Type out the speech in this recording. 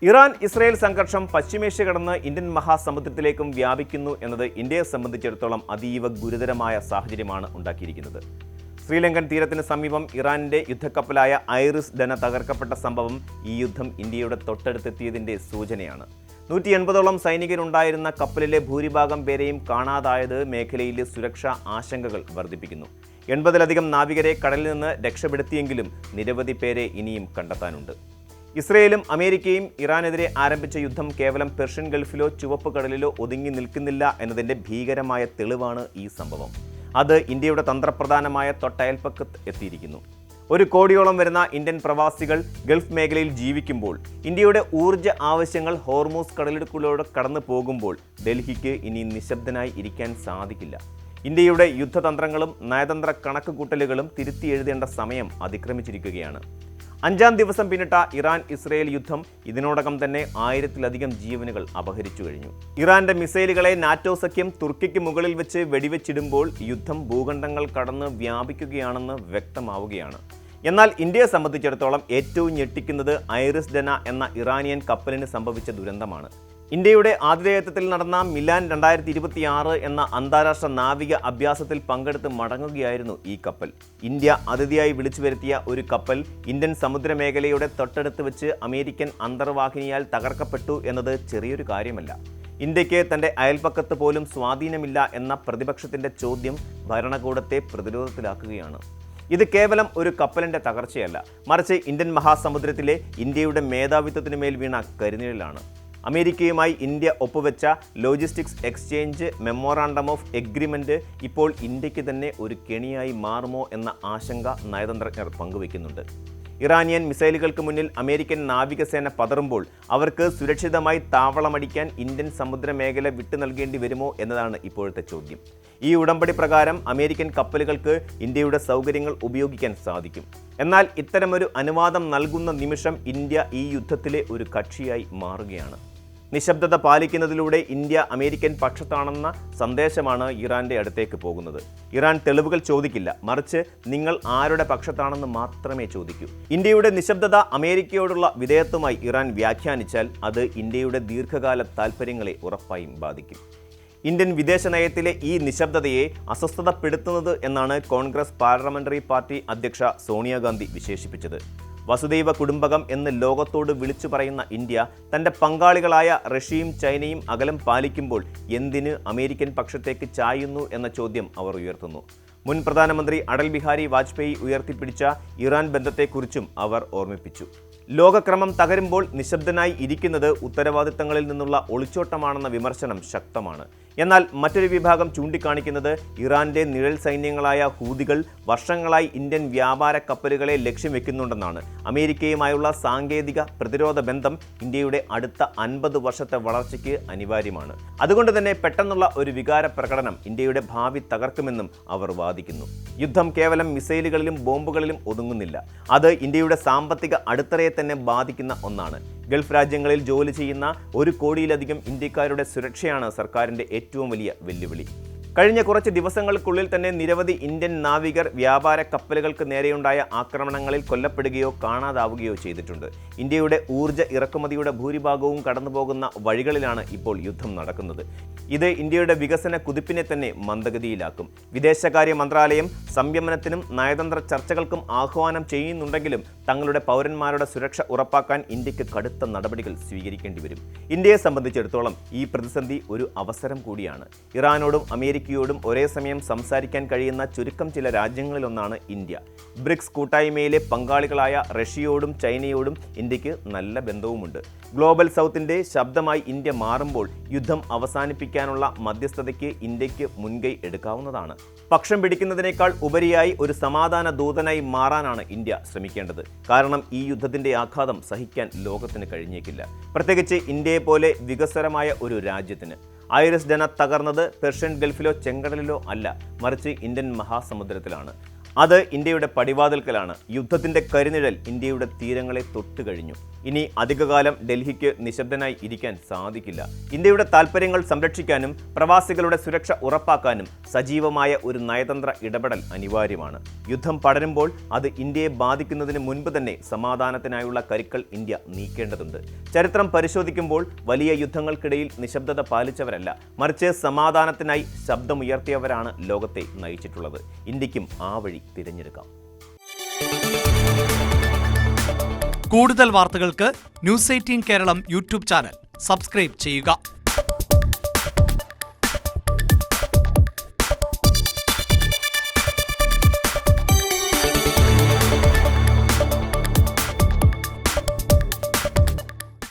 Iran Israel സംഘർഷം പശ്ചിമേഷ്യ കടന്ന് Indian മഹാസമുദ്രത്തിലേക്കും വ്യാപിക്കുന്നു എന്നത് ഇന്ത്യയെ സംബന്ധിച്ചിടത്തോളം അതീവ ഗുരുതരമായ സാഹചര്യമാണ് ഉണ്ടാക്കിയിരിക്കുന്നത്. ശ്രീലങ്കൻ തീരത്തിന് സമീപം ഇറാനിന്റെ യുദ്ധക്കപ്പലായ ഐറിസ് ഡന തകർക്കപ്പെട്ട സംഭവം ഈ യുദ്ധം ഇന്ത്യയുടെ തൊട്ടടുത്തെത്തിയതിന്റെ സൂചനയാണ്. 180ഓളം സൈനികരുണ്ടായിരുന്ന കപ്പലിലെ ഭൂരിഭാഗം പേരെയും കാണാതായത് മേഖലയിലെ സുരക്ഷാ ആശങ്കകൾ വർദ്ധിപ്പിക്കുന്നു. 80ലധികം നാവികരെ കടലിൽ നിന്ന് രക്ഷപ്പെടുത്തിയെങ്കിലും നിരവധി പേരെ ഇനിയും കണ്ടെത്താനുണ്ട്. ഇസ്രയേലും അമേരിക്കയും ഇറാനെതിരെ ആരംഭിച്ച യുദ്ധം കേവലം പെർഷ്യൻ ഗൾഫിലോ ചുവപ്പ് കടലിലോ ഒതുങ്ങി നിൽക്കുന്നില്ല എന്നതിൻ്റെ ഭീകരമായ തെളിവാണ് ഈ സംഭവം. അത് ഇന്ത്യയുടെ തന്ത്രപ്രധാനമായ തൊട്ടയൽപ്പക്കത്ത് എത്തിയിരിക്കുന്നു. 1 കോടിയോളം വരുന്ന ഇന്ത്യൻ പ്രവാസികൾ ഗൾഫ് മേഖലയിൽ ജീവിക്കുമ്പോൾ, ഇന്ത്യയുടെ ഊർജ്ജ ആവശ്യങ്ങൾ ഹോർമൂസ് കടലിടുക്കിലൂടെ കടന്നു പോകുമ്പോൾ ഡൽഹിക്ക് ഇനി നിശബ്ദനായി ഇരിക്കാൻ സാധിക്കില്ല. ഇന്ത്യയുടെ യുദ്ധതന്ത്രങ്ങളും നയതന്ത്ര കണക്കുകൂട്ടലുകളും തിരുത്തി എഴുതേണ്ട സമയം അതിക്രമിച്ചിരിക്കുകയാണ്. 5ാം ദിവസം പിന്നിട്ട ഇറാൻ ഇസ്രയേൽ യുദ്ധം ഇതിനോടകം തന്നെ 1000-ലധികം ജീവനുകൾ അപഹരിച്ചു കഴിഞ്ഞു. ഇറാന്റെ മിസൈലുകളെ നാറ്റോ സഖ്യം തുർക്കിക്ക് മുകളിൽ വെച്ച് വെടിവെച്ചിടുമ്പോൾ യുദ്ധം ഭൂഖണ്ഡങ്ങൾ കടന്ന് വ്യാപിക്കുകയാണെന്ന് വ്യക്തമാവുകയാണ്. എന്നാൽ ഇന്ത്യയെ സംബന്ധിച്ചിടത്തോളം ഏറ്റവും ഞെട്ടിക്കുന്നത് ഐറിസ് ഡന എന്ന ഇറാനിയൻ കപ്പലിന് സംഭവിച്ച ദുരന്തമാണ്. ഇന്ത്യയുടെ ആതിഥേയത്വത്തിൽ നടന്ന മിലാൻ 2026 എന്ന അന്താരാഷ്ട്ര നാവിക അഭ്യാസത്തിൽ പങ്കെടുത്ത് മടങ്ങുകയായിരുന്നു ഈ കപ്പൽ. ഇന്ത്യ അതിഥിയായി വിളിച്ചു വരുത്തിയ ഒരു കപ്പൽ ഇന്ത്യൻ സമുദ്രമേഖലയുടെ തൊട്ടടുത്ത് വെച്ച് അമേരിക്കൻ അന്തർവാഹിനിയാൽ തകർക്കപ്പെട്ടു എന്നത് ചെറിയൊരു കാര്യമല്ല. ഇന്ത്യക്ക് തൻ്റെ അയൽപ്പക്കത്ത് പോലും സ്വാധീനമില്ല എന്ന പ്രതിപക്ഷത്തിൻ്റെ ചോദ്യം ഭരണകൂടത്തെ പ്രതിരോധത്തിലാക്കുകയാണ്. ഇത് കേവലം ഒരു കപ്പലിൻ്റെ തകർച്ചയല്ല, മറിച്ച് ഇന്ത്യൻ മഹാസമുദ്രത്തിലെ ഇന്ത്യയുടെ മേധാവിത്വത്തിനു മേൽ വീണ കരിനിഴലാണ്. അമേരിക്കയുമായി ഇന്ത്യ ഒപ്പുവെച്ച logistics exchange memorandum of agreement ഇപ്പോൾ ഇന്ത്യക്ക് തന്നെ ഒരു കെണിയായി മാറുമോ എന്ന ആശങ്ക നയതന്ത്രജ്ഞർ പങ്കുവയ്ക്കുന്നുണ്ട്. ഇറാനിയൻ മിസൈലുകൾക്ക് മുന്നിൽ അമേരിക്കൻ നാവികസേന പതറുമ്പോൾ അവർക്ക് സുരക്ഷിതമായി താവളമടിക്കാൻ ഇന്ത്യൻ സമുദ്രമേഖല വിട്ടു നൽകേണ്ടി വരുമോ എന്നതാണ് ഇപ്പോഴത്തെ ചോദ്യം. ഈ ഉടമ്പടി പ്രകാരം അമേരിക്കൻ കപ്പലുകൾക്ക് ഇന്ത്യയുടെ സൗകര്യങ്ങൾ ഉപയോഗിക്കാൻ സാധിക്കും. എന്നാൽ ഇത്തരമൊരു അനുവാദം നൽകുന്ന നിമിഷം ഇന്ത്യ ഈ യുദ്ധത്തിലെ ഒരു കക്ഷിയായി മാറുകയാണ്. നിശബ്ദത പാലിക്കുന്നതിലൂടെ ഇന്ത്യ അമേരിക്കൻ പക്ഷത്താണെന്ന സന്ദേശമാണ് ഇറാന്റെ അടുത്തേക്ക് പോകുന്നത്. ഇറാൻ തെളിവുകൾ ചോദിക്കില്ല, മറിച്ച് നിങ്ങൾ ആരുടെ പക്ഷത്താണെന്ന് മാത്രമേ ചോദിക്കൂ. ഇന്ത്യയുടെ നിശബ്ദത അമേരിക്കയോടുള്ള വിധേയത്വമായി ഇറാൻ വ്യാഖ്യാനിച്ചാൽ അത് ഇന്ത്യയുടെ ദീർഘകാല താൽപ്പര്യങ്ങളെ ഉറപ്പായും ബാധിക്കും. ഇന്ത്യൻ വിദേശ നയത്തിലെ ഈ നിശബ്ദതയെ അസ്വസ്ഥതപ്പെടുത്തുന്നത് എന്നാണ് കോൺഗ്രസ് പാർലമെന്ററി പാർട്ടി അധ്യക്ഷ സോണിയാഗാന്ധി വിശേഷിപ്പിച്ചത്. വസുദൈവ കുടുംബകം എന്ന് ലോകത്തോട് വിളിച്ചു പറയുന്ന ഇന്ത്യ തൻ്റെ പങ്കാളികളായ റഷ്യയും ചൈനയും അകലം പാലിക്കുമ്പോൾ എന്തിന് അമേരിക്കൻ പക്ഷത്തേക്ക് ചായുന്നു എന്ന ചോദ്യം അവർ ഉയർത്തുന്നു. മുൻ പ്രധാനമന്ത്രി അടൽ ബിഹാരി വാജ്പേയി ഉയർത്തിപ്പിടിച്ച ഇറാൻ ബന്ധത്തെക്കുറിച്ചും അവർ ഓർമ്മിപ്പിച്ചു. ലോകക്രമം തകരുമ്പോൾ നിശബ്ദനായി ഇരിക്കുന്നത് ഉത്തരവാദിത്തങ്ങളിൽ നിന്നുള്ള ഒളിച്ചോട്ടമാണെന്ന വിമർശനം ശക്തമാണ്. എന്നാൽ മറ്റൊരു വിഭാഗം ചൂണ്ടിക്കാണിക്കുന്നത് ഇറാന്റെ നിഴൽ സൈന്യങ്ങളായ ഹൂതികൾ വർഷങ്ങളായി ഇന്ത്യൻ വ്യാപാര കപ്പലുകളെ ലക്ഷ്യം വെക്കുന്നുണ്ടെന്നാണ്. അമേരിക്കയുമായുള്ള സാങ്കേതിക പ്രതിരോധ ബന്ധം ഇന്ത്യയുടെ അടുത്ത 50 വർഷത്തെ വളർച്ചയ്ക്ക് അനിവാര്യമാണ്. അതുകൊണ്ട് തന്നെ പെട്ടെന്നുള്ള ഒരു വികാര പ്രകടനം ഇന്ത്യയുടെ ഭാവി തകർക്കുമെന്നും അവർ വാദിക്കുന്നു. യുദ്ധം കേവലം മിസൈലുകളിലും ബോംബുകളിലും ഒതുങ്ങുന്നില്ല. അത് ഇന്ത്യയുടെ സാമ്പത്തിക അടിത്തറയെ തന്നെ ബാധിക്കുന്ന ഒന്നാണ്. ഗൾഫ് രാജ്യങ്ങളിൽ ജോലി ചെയ്യുന്ന 1 കോടിയിലധികം ഇന്ത്യക്കാരുടെ സുരക്ഷയാണ് സർക്കാരിൻ്റെ ഏറ്റവും വലിയ വെല്ലുവിളി. കഴിഞ്ഞ കുറച്ച് ദിവസങ്ങൾക്കുള്ളിൽ തന്നെ നിരവധി ഇന്ത്യൻ നാവികർ വ്യാപാര കപ്പലുകൾക്ക് നേരെയുണ്ടായ ആക്രമണങ്ങളിൽ കൊല്ലപ്പെടുകയോ കാണാതാവുകയോ ചെയ്തിട്ടുണ്ട്. ഇന്ത്യയുടെ ഊർജ്ജ ഇറക്കുമതിയുടെ ഭൂരിഭാഗവും കടന്നുപോകുന്ന വഴികളിലാണ് ഇപ്പോൾ യുദ്ധം നടക്കുന്നത്. ഇത് ഇന്ത്യയുടെ വികസന കുതിപ്പിനെ തന്നെ മന്ദഗതിയിലാക്കും. വിദേശകാര്യ മന്ത്രാലയം സംയമനത്തിനും നയതന്ത്ര ചർച്ചകൾക്കും ആഹ്വാനം ചെയ്യുന്നുണ്ടെങ്കിലും തങ്ങളുടെ പൗരന്മാരുടെ സുരക്ഷ ഉറപ്പാക്കാൻ ഇന്ത്യക്ക് കടുത്ത നടപടികൾ സ്വീകരിക്കേണ്ടി വരും. ഇന്ത്യയെ സംബന്ധിച്ചിടത്തോളം ഈ പ്രതിസന്ധി ഒരു അവസരം കൂടിയാണ്. ഇറാനോടും അമേരിക്കയോടും ഒരേ സമയം സംസാരിക്കാൻ കഴിയുന്ന ചുരുക്കം ചില രാജ്യങ്ങളിലൊന്നാണ് ഇന്ത്യ. ബ്രിക്സ് കൂട്ടായ്മയിലെ പങ്കാളികളായ റഷ്യയോടും ചൈനയോടും ഇന്ത്യക്ക് നല്ല ബന്ധവുമുണ്ട്. ഗ്ലോബൽ സൗത്തിൻ്റെ ശബ്ദമായി ഇന്ത്യ മാറുമ്പോൾ യുദ്ധം അവസാനിപ്പിക്കാനുള്ള മധ്യസ്ഥതയ്ക്ക് ഇന്ത്യക്ക് മുൻകൈ എടുക്കാവുന്നതാണ്. പക്ഷം പിടിക്കുന്നതിനേക്കാൾ ഉപരിയായി ഒരു സമാധാന ദൂതനായി മാറാനാണ് ഇന്ത്യ ശ്രമിക്കേണ്ടത്. കാരണം ഈ യുദ്ധത്തിൻ്റെ ആഘാതം സഹിക്കാൻ ലോകത്തിന് കഴിഞ്ഞേക്കില്ല, പ്രത്യേകിച്ച് ഇന്ത്യയെ പോലെ വികസ്വരമായ ഒരു രാജ്യത്തിന്. ഐറിസ് ഡന തകർന്നത് പെർഷ്യൻ ഗൾഫിലോ ചെങ്കടലിലോ അല്ല, മറിച്ച് ഇന്ത്യൻ മഹാസമുദ്രത്തിലാണ്. അത് ഇന്ത്യയുടെ പടിവാതിൽക്കലാണ്. യുദ്ധത്തിന്റെ കരിനിഴൽ ഇന്ത്യയുടെ തീരങ്ങളെ തൊട്ടു കഴിഞ്ഞു. ഇനി അധികകാലം ഡൽഹിക്ക് നിശബ്ദനായി ഇരിക്കാൻ സാധിക്കില്ല. ഇന്ത്യയുടെ താൽപ്പര്യങ്ങൾ സംരക്ഷിക്കാനും പ്രവാസികളുടെ സുരക്ഷ ഉറപ്പാക്കാനും സജീവമായ ഒരു നയതന്ത്ര ഇടപെടൽ അനിവാര്യമാണ്. യുദ്ധം പടരുമ്പോൾ അത് ഇന്ത്യയെ ബാധിക്കുന്നതിന് മുൻപ് തന്നെ സമാധാനത്തിനായുള്ള കരുക്കൾ ഇന്ത്യ നീക്കേണ്ടതുണ്ട്. ചരിത്രം പരിശോധിക്കുമ്പോൾ വലിയ യുദ്ധങ്ങൾക്കിടയിൽ നിശബ്ദത പാലിച്ചവരല്ല, മറിച്ച് സമാധാനത്തിനായി ശബ്ദമുയർത്തിയവരാണ് ലോകത്തെ നയിച്ചിട്ടുള്ളത്. ഇന്ത്യക്കും ആ വഴി തിരഞ്ഞെടുക്കാം. കൂടുതൽ വാർത്തകൾക്ക് news 18 Keralam YouTube channel subscribe ചെയ്യുക.